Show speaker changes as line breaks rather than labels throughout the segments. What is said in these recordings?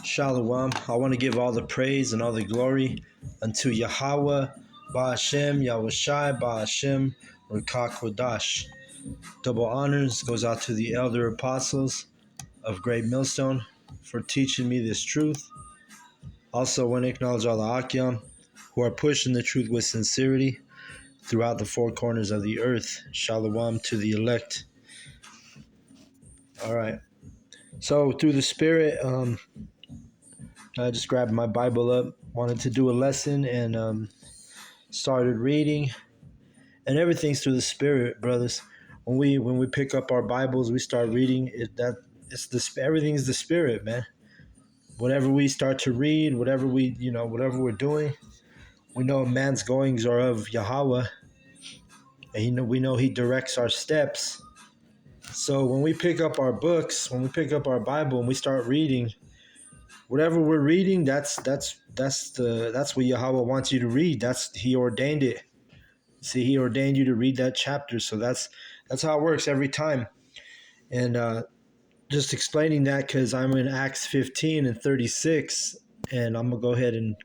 Shalom. I want to give all the praise and all the glory unto Yahweh, Ba'ashem, Yahushai, Ba'ashem, Ruach Kodash. Double honors goes out to the elder apostles of Great Millstone for teaching me this truth. Also, I want to acknowledge all the Akyam who are pushing the truth with sincerity throughout the four corners of the earth. Shalom to the elect. All right. So, through the Spirit, I just grabbed my Bible up, wanted to do a lesson, and started reading. And everything's through the Spirit, brothers. When we pick up our Bibles, we start reading it. Everything's the Spirit, man. Whatever we start to read, whatever we're doing, we know man's goings are of Yahweh, and we know He directs our steps. So when we pick up our books, when we pick up our Bible, and we start reading, whatever we're reading, that's what Yahweh wants you to read. He ordained it. See, He ordained you to read that chapter. So that's how it works every time. And just explaining that because I'm in Acts 15 and 36, and I'm gonna go ahead and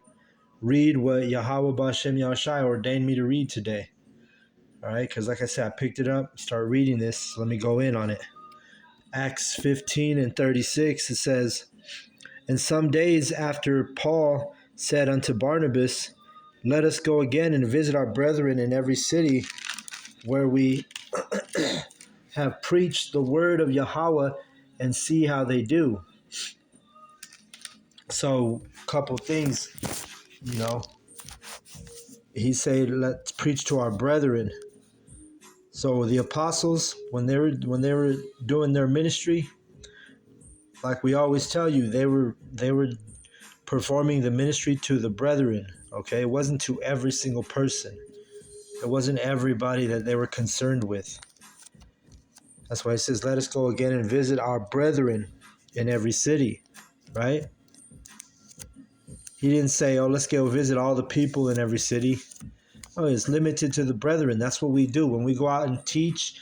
read what Yahweh B'Shem Yahushai ordained me to read today. All right, because like I said, I picked it up, start reading this. So let me go in on it. Acts 15 and 36, it says, "And some days after Paul said unto Barnabas, Let us go again and visit our brethren in every city where we have preached the word of Yahweh and see how they do." So, a couple things, he said, let's preach to our brethren. So the apostles, when they were doing their ministry, like we always tell you, they were performing the ministry to the brethren. Okay, it wasn't to every single person. It wasn't everybody that they were concerned with. That's why it says, "Let us go again and visit our brethren in every city," right? He didn't say, "Oh, let's go visit all the people in every city." Oh, it's limited to the brethren. That's what we do when we go out and teach.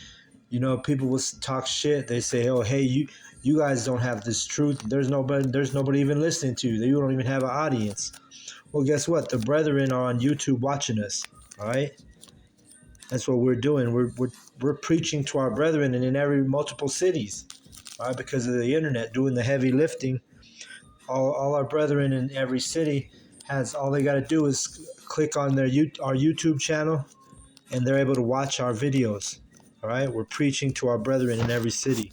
People will talk shit. They say, "Oh, hey, you guys don't have this truth. There's nobody even listening to you. You don't even have an audience." Well, guess what? The brethren are on YouTube watching us. All right, that's what we're doing. We're preaching to our brethren and in every multiple cities, all right, because of the internet doing the heavy lifting. All our brethren in every city all they got to do is click on our YouTube channel, and they're able to watch our videos. All right, we're preaching to our brethren in every city.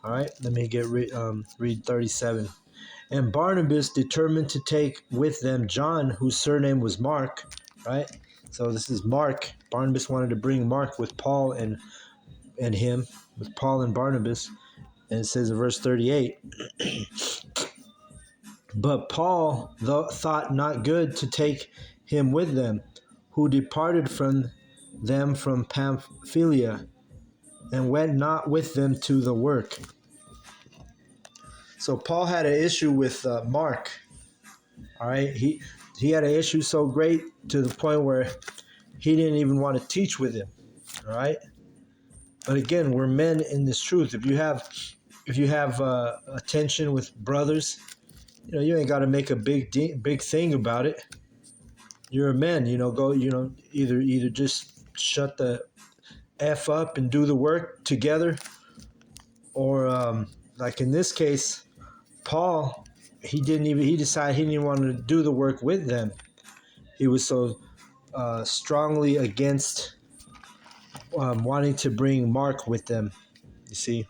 All right, let me read 37. "And Barnabas determined to take with them John, whose surname was Mark." Right, so this is Mark. Barnabas wanted to bring Mark with Paul and him, with Paul and Barnabas, and it says in verse 38. "But Paul thought not good to take him with them, who departed from them from Pamphylia, and went not with them to the work." So Paul had an issue with Mark. All right, he had an issue so great to the point where he didn't even want to teach with him. All right, but again, we're men in this truth. If you have a tension with brothers, you ain't got to make a big thing about it. You're a man, go, either just shut the F up and do the work together, or like in this case, Paul, he decided he didn't want to do the work with them. He was so strongly against wanting to bring Mark with them. You see,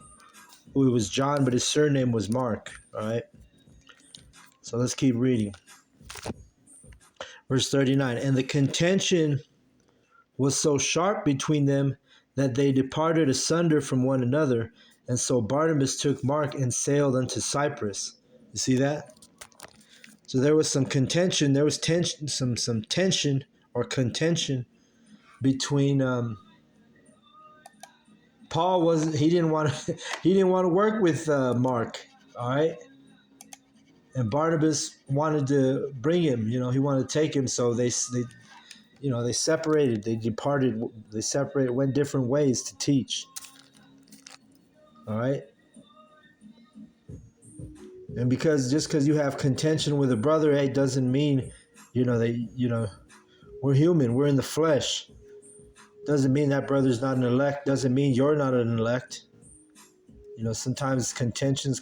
who was John, but his surname was Mark. All right. So let's keep reading. Verse 39, "And the contention was so sharp between them that they departed asunder from one another. And so Barnabas took Mark and sailed unto Cyprus." You see that? So there was some contention. There was tension, some tension or contention between Paul. He didn't want to work with Mark. All right. And Barnabas wanted to bring him. He wanted to take him. So they separated. They departed. They separated. Went different ways to teach. All right. And just because you have contention with a brother, hey, doesn't mean, that we're human, we're in the flesh. Doesn't mean that brother's not an elect. Doesn't mean you're not an elect. Sometimes contention.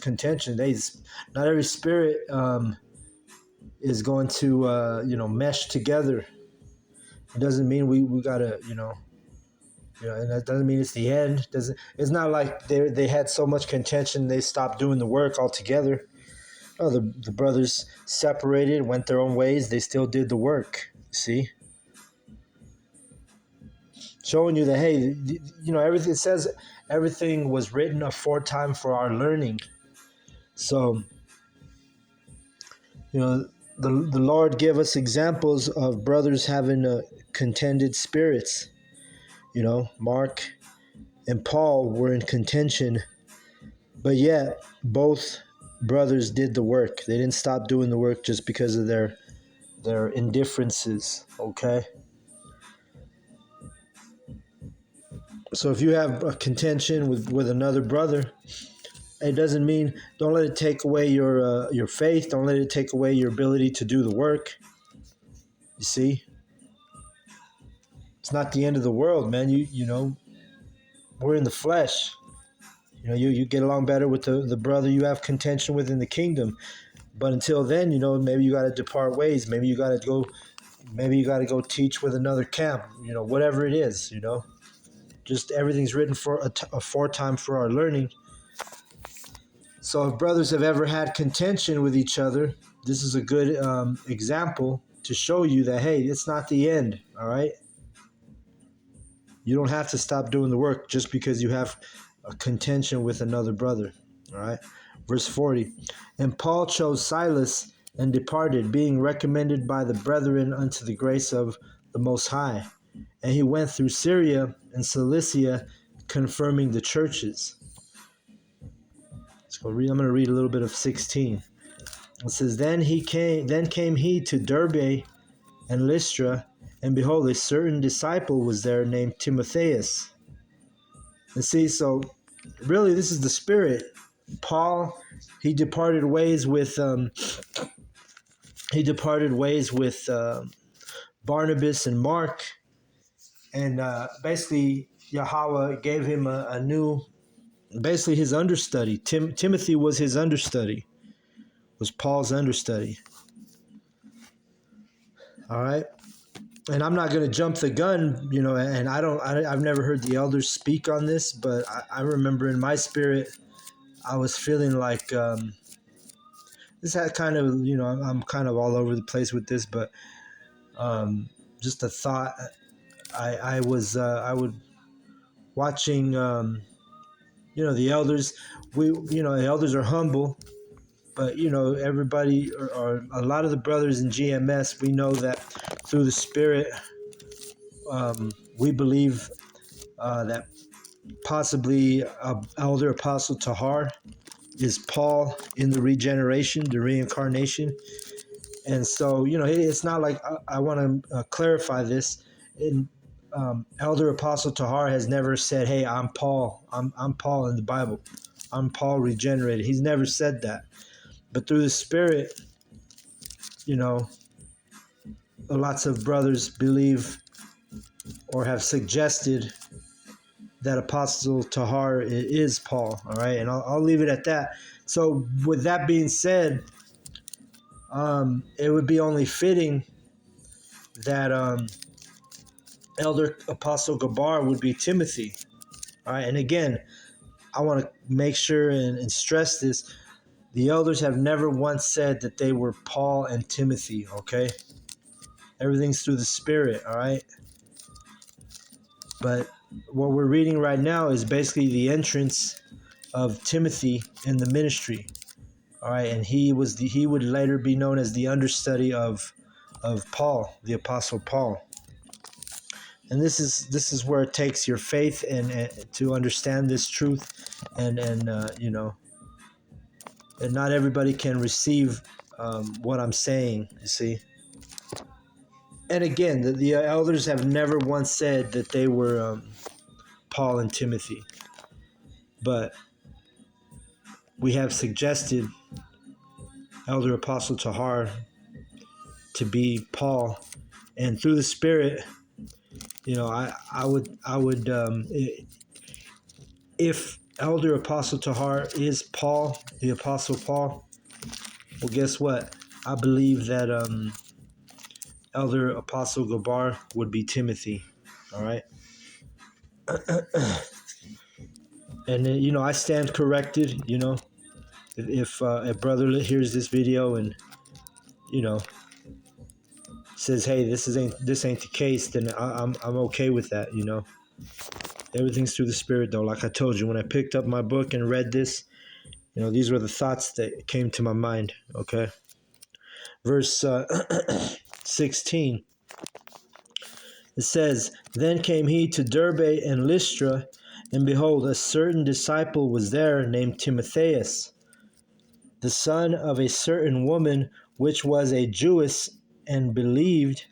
Not every spirit is going to mesh together. It doesn't mean we gotta and that doesn't mean it's the end. It's not like they had so much contention they stopped doing the work altogether. Oh, the brothers separated, went their own ways. They still did the work. See, showing you that, hey, everything, it says everything was written aforetime for our learning. So, the Lord gave us examples of brothers having contended spirits. Mark and Paul were in contention, but yet both brothers did the work. They didn't stop doing the work just because of their indifferences. Okay. So if you have a contention with another brother, it doesn't mean, don't let it take away your faith. Don't let it take away your ability to do the work. You see, it's not the end of the world, man. We're in the flesh. You get along better with the brother you have contention with in the kingdom. But until then, maybe you got to depart ways. Maybe you got to go teach with another camp. Whatever it is. Just everything's written for aforetime for our learning. So if brothers have ever had contention with each other, this is a good example to show you that, hey, it's not the end. All right. You don't have to stop doing the work just because you have a contention with another brother. All right. Verse 40. And Paul chose Silas and departed, being recommended by the brethren unto the grace of the Most High. And he went through Syria and Cilicia, confirming the churches. Let's go read. I'm going to read a little bit of 16. It says, Then came he to Derbe and Lystra, and behold, a certain disciple was there named Timotheus. And see, so really this is the Spirit. Paul, he departed ways with Barnabas and Mark, and basically Yahweh gave him a new, basically his understudy. Timothy was his understudy, was Paul's understudy. All right. And I'm not going to jump the gun, and I've never heard the elders speak on this, but I remember in my spirit, I was feeling like this had kind of, I'm kind of all over the place with this, but just a thought. I was watching, the elders. The elders are humble, but everybody or a lot of the brothers in GMS, we know that through the Spirit, we believe that possibly Elder Apostle Tahar is Paul in the regeneration, the reincarnation. And so, it's not like I want to clarify this. Elder Apostle Tahar has never said, hey, I'm Paul. I'm Paul in the Bible. I'm Paul regenerated. He's never said that. But through the Spirit, lots of brothers believe or have suggested that Apostle Tahar is Paul. All right. And I'll leave it at that. So with that being said, it would be only fitting that Elder Apostle Gabar would be Timothy. All right. And again, I want to make sure and stress this. The elders have never once said that they were Paul and Timothy. Okay. Everything's through the Spirit. All right. But what we're reading right now is basically the entrance of Timothy in the ministry. All right. And he would later be known as the understudy of Paul, the Apostle Paul. And this is where it takes your faith and to understand this truth, and not everybody can receive what I'm saying. You see. And again, the elders have never once said that they were Paul and Timothy, but we have suggested Elder Apostle Tahar to be Paul, and through the Spirit, I would if Elder Apostle Tahar is Paul, the Apostle Paul, well, guess what? I believe that Elder Apostle Gabar would be Timothy. All right. And I stand corrected. If a brother hears this video and says, "Hey, this ain't the case," then I'm okay with that. Everything's through the Spirit, though. Like I told you, when I picked up my book and read this, these were the thoughts that came to my mind. Okay. Verse 16. It says, "Then came he to Derbe and Lystra, and behold, a certain disciple was there named Timotheus, the son of a certain woman which was a Jewess and believed,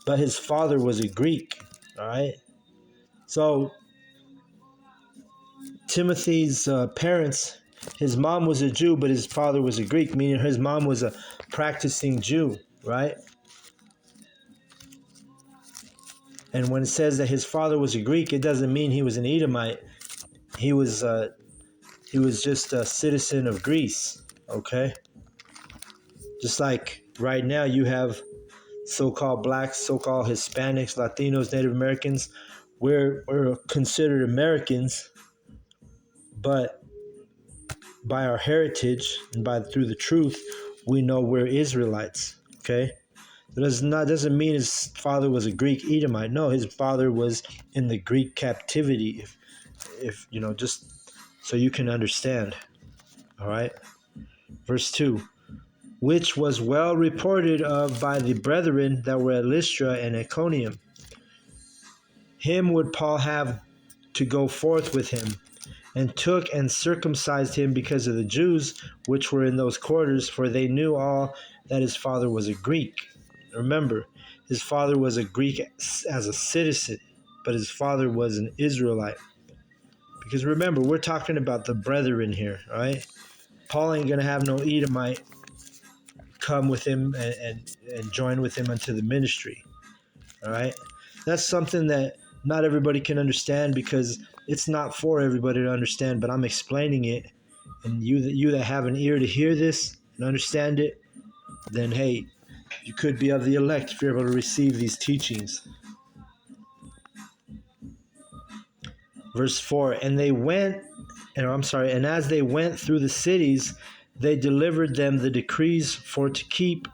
but his father was a Greek." All right. So Timothy's parents, his mom was a Jew, but his father was a Greek, meaning his mom was a practicing Jew, right? And when it says that his father was a Greek, it doesn't mean he was an Edomite. He was just a citizen of Greece, okay? Just like right now you have so-called blacks, so-called Hispanics, Latinos, Native Americans. We're considered Americans, but by our heritage and through the truth, we know we're Israelites, okay? It doesn't mean his father was a Greek Edomite. No, his father was in the Greek captivity. If just so you can understand. All right. Verse 2. Which was well reported of by the brethren that were at Lystra and Iconium. Him would Paul have to go forth with him, and took and circumcised him because of the Jews which were in those quarters, for they knew all that his father was a Greek. Remember, his father was a Greek as a citizen, but his father was an Israelite. Because remember, we're talking about the brethren here, all right? Paul ain't going to have no Edomite come with him and join with him into the ministry, all right? That's something that not everybody can understand, because it's not for everybody to understand, but I'm explaining it. And you that have an ear to hear this and understand it, then hey, you could be of the elect if you're able to receive these teachings. Verse 4, and as they went through the cities, they delivered them the decrees for to keep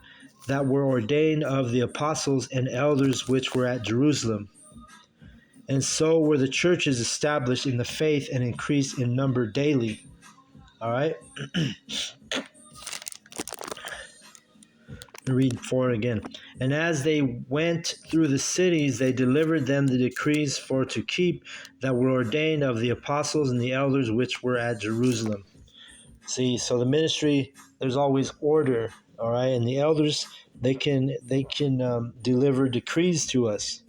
that were ordained of the apostles and elders which were at Jerusalem. And so were the churches established in the faith and increased in number daily. All right. Read 4 again. And as they went through the cities, they delivered them the decrees for to keep that were ordained of the apostles and the elders which were at Jerusalem. See, so the ministry, there's always order, all right, and the elders, they can deliver decrees to us.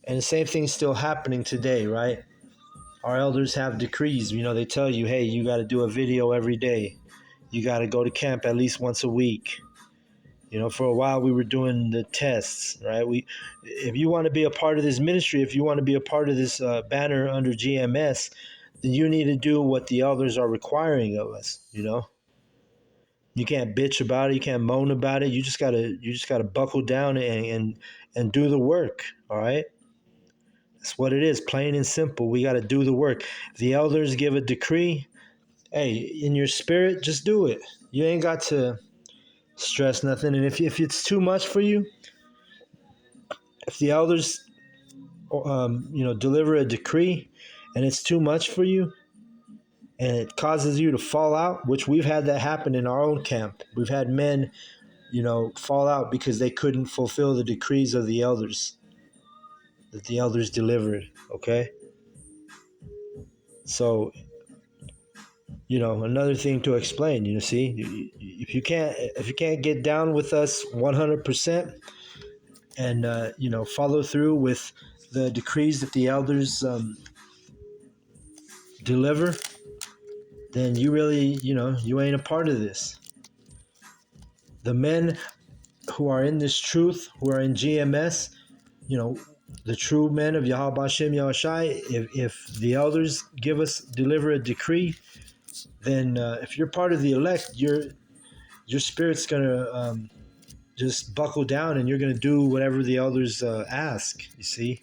And the same thing's still happening today, right? Our elders have decrees. They tell you, hey, you got to do a video every day. You got to go to camp at least once a week. For a while we were doing the tests, right? If you want to be a part of this ministry, if you want to be a part of this banner under GMS, then you need to do what the elders are requiring of us. You can't bitch about it. You can't moan about it. You just gotta buckle down and do the work. All right. That's what it is, plain and simple. We got to do the work. If the elders give a decree, hey, in your spirit, just do it. You ain't got to stress nothing. And if it's too much for you, if the elders, deliver a decree and it's too much for you and it causes you to fall out, which we've had that happen in our own camp. We've had men, fall out because they couldn't fulfill the decrees of the elders that the elders delivered. Okay. So, another thing to explain, see, if you can't get down with us 100% and, follow through with the decrees that the elders deliver, then you really, you ain't a part of this. The men who are in this truth, who are in GMS, the true men of Yahweh Hashem Yahushai, if the elders deliver a decree, then if you're part of the elect, your spirit's gonna just buckle down, and you're gonna do whatever the elders ask. You see,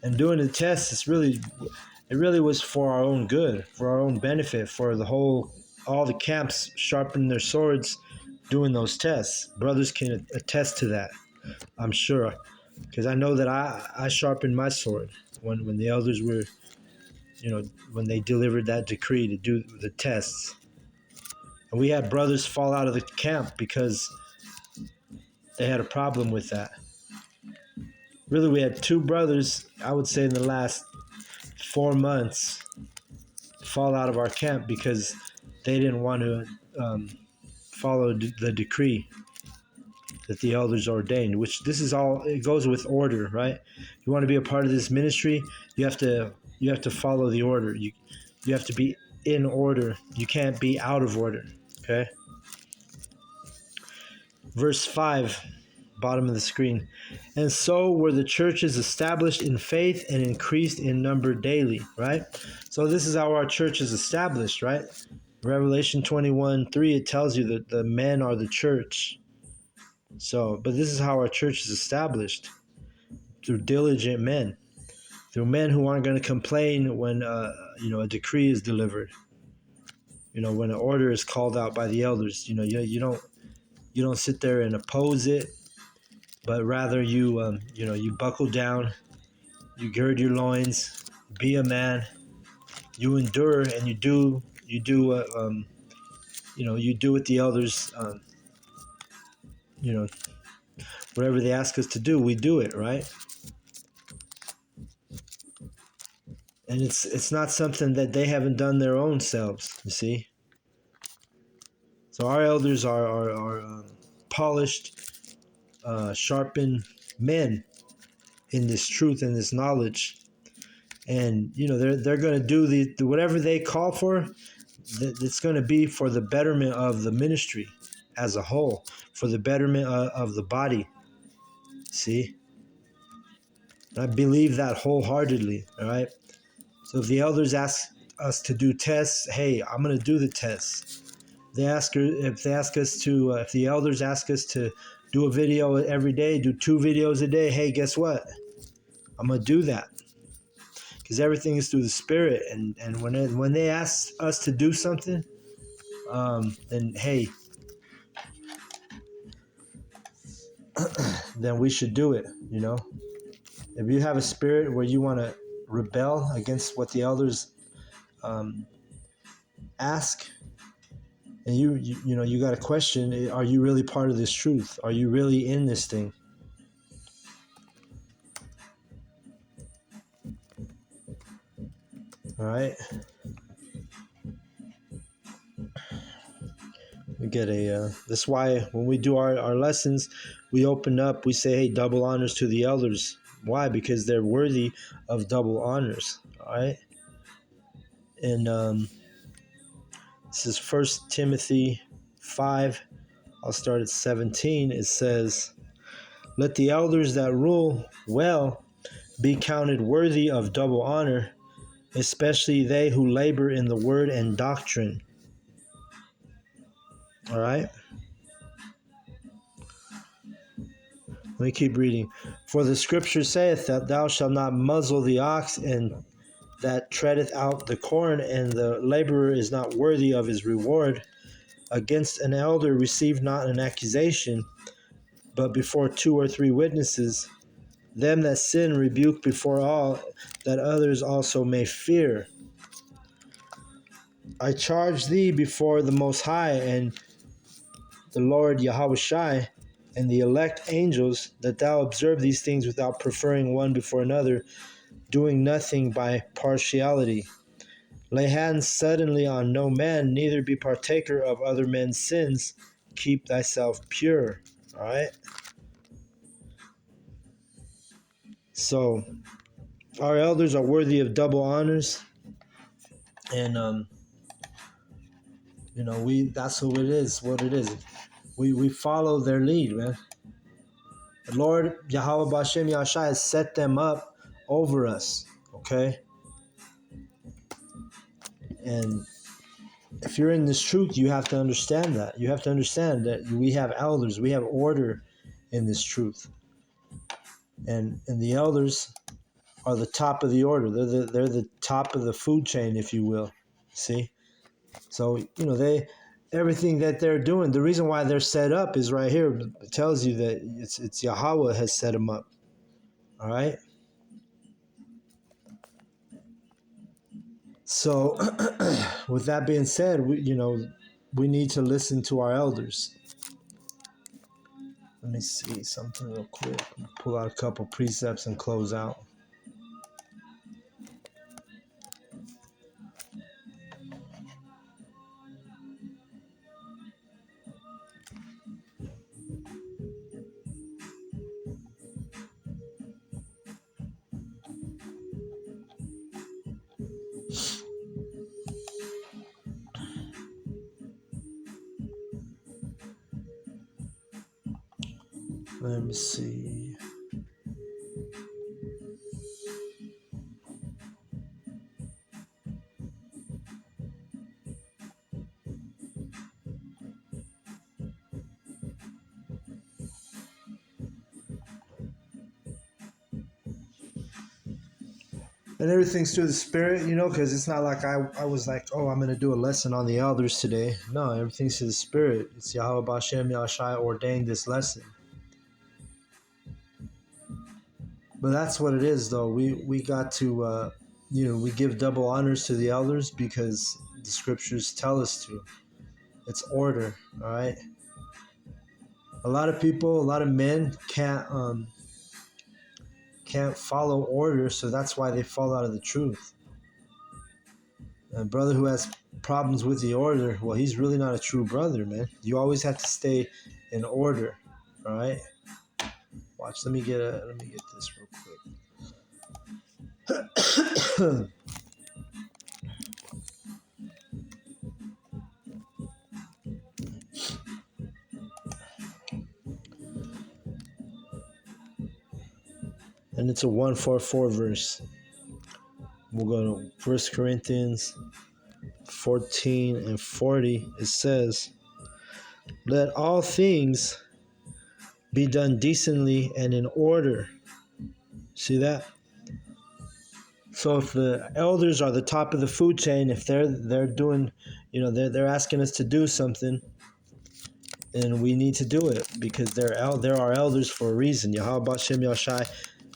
and doing the test it really was for our own good, for our own benefit, for all the camps sharpening their swords, doing those tests. Brothers can attest to that, I'm sure, because I know that I sharpened my sword when the elders were, when they delivered that decree to do the tests. And we had brothers fall out of the camp because they had a problem with that. Really, we had 2 brothers, I would say, in the last 4 months fall out of our camp because they didn't want to follow the decree that the elders ordained, which this is all, it goes with order, right? You want to be a part of this ministry, you have to follow the order. You have to be in order. You can't be out of order. Okay? Verse 5, bottom of the screen. And so were the churches established in faith and increased in number daily, right? So this is how our church is established, right? Revelation 21:3, it tells you that the men are the church. So, but this is how our church is established, through diligent men, through men who aren't going to complain when a decree is delivered. When an order is called out by the elders, you don't sit there and oppose it, but rather you buckle down, you gird your loins, be a man, you endure, and you do what the elders whatever they ask us to do, we do it, right? And it's not something that they haven't done their own selves, you see. So our elders are polished, sharpened men in this truth and this knowledge, and they're going to do the whatever they call for. It's going to be for the betterment of the ministry as a whole, for the betterment of the body. See, and I believe that wholeheartedly. All right. So if the elders ask us to do tests, hey, I'm going to do the tests. If the elders ask us to do a video every day, do 2 videos a day, hey, guess what? I'm going to do that. Because everything is through the Spirit. And when they ask us to do something, then hey, then we should do it, If you have a spirit where you want to rebel against what the elders ask, and you got to question, are you really part of this truth? Are you really in this thing? All right. We get that's why when we do our lessons, we open up, we say, hey, double honors to the elders. Why? Because they're worthy of double honors. All right. And this is 1 Timothy 5. I'll start at 17. It says, let the elders that rule well be counted worthy of double honor, especially they who labor in the word and doctrine. All right. Let me keep reading. For the scripture saith that thou shalt not muzzle the ox and that treadeth out the corn, and the laborer is not worthy of his reward. Against an elder receive not an accusation, but before 2 or 3 witnesses. Them that sin rebuke before all, that others also may fear. I charge thee before the Most High and the Lord Yahushai and the elect angels, that thou observe these things without preferring one before another, doing nothing by partiality. Lay hands suddenly on no man, neither be partaker of other men's sins. Keep thyself pure. All right? So, our elders are worthy of double honors. And That's who it is. What it is. We follow their lead, man. The Lord Yahweh Bashem Yahshai has set them up over us. Okay, and if you're in this truth, you have to understand that. You have to understand that we have elders, we have order in this truth, and the elders are the top of the order. They're the top of the food chain, if you will. See, so they everything that they're doing. The reason why they're set up is right here. It tells you that it's Yahweh has set them up. All right. So, with that being said, we need to listen to our elders. Let me see something real quick. Pull out a couple precepts and close out. Let me see. And everything's through the spirit, because it's not like I was like, oh, I'm going to do a lesson on the elders today. No, everything's through the spirit. It's Yahweh Bashem Yahshai ordained this lesson. But that's what it is, though. We got to, we give double honors to the elders because the scriptures tell us to. It's order, all right? A lot of people, a lot of men can't follow order, so that's why they fall out of the truth. A brother who has problems with the order, well, he's really not a true brother, man. You always have to stay in order, all right? Watch, let me get this real quick. And it's a 144 verse. We'll go to 1 Corinthians 14 and 40. It says, let all things be done decently and in order. See that? So if the elders are the top of the food chain, if they're doing, they're asking us to do something, then we need to do it because they're our elders for a reason. Yahweh Bashem Yahshai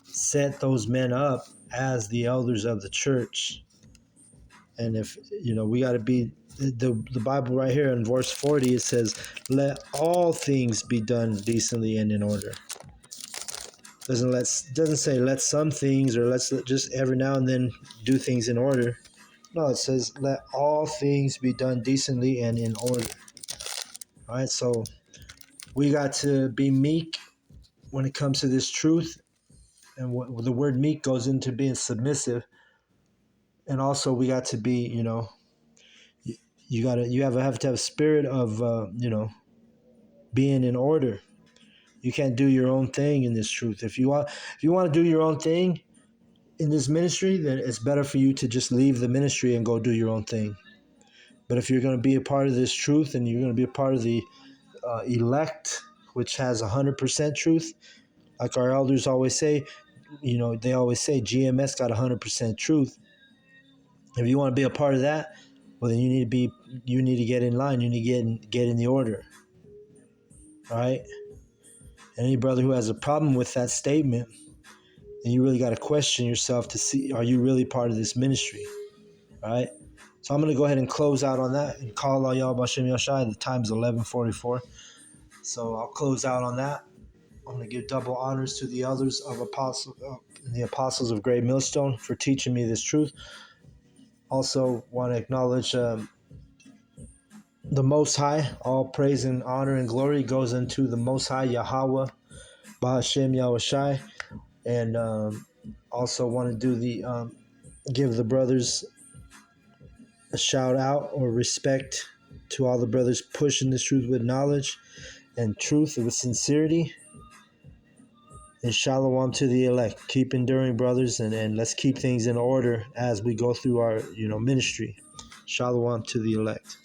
set those men up as the elders of the church. And if we got to be the Bible right here in verse 40, it says, let all things be done decently and in order. Doesn't say let some things or let's just every now and then do things in order. No, it says let all things be done decently and in order. All right, so we got to be meek when it comes to this truth, and what the word meek goes into being submissive. And also we got to be, you have to have a spirit of being in order. You can't do your own thing in this truth. If you want to do your own thing in this ministry, then it's better for you to just leave the ministry and go do your own thing. But if you're going to be a part of this truth and you're going to be a part of the elect, which has 100% truth, like our elders always say, they always say GMS got 100% truth. If you want to be a part of that, well, then you need to get in line. You need to get in the order. All right. Any brother who has a problem with that statement, then you really got to question yourself to see, are you really part of this ministry? All right. So I'm going to go ahead and close out on that and call Allah Yahweh Bashem Yahshai. The time's 11:44. So I'll close out on that. I'm going to give double honors to the elders of the apostles of Great Millstone for teaching me this truth. Also want to acknowledge the Most High. All praise and honor and glory goes into the Most High Yahweh Bahashem Yahushai. And also want to do give the brothers a shout out or respect to all the brothers pushing this truth with knowledge and truth with sincerity. And shalom to the elect. Keep enduring, brothers, and let's keep things in order as we go through our ministry. Shalom to the elect.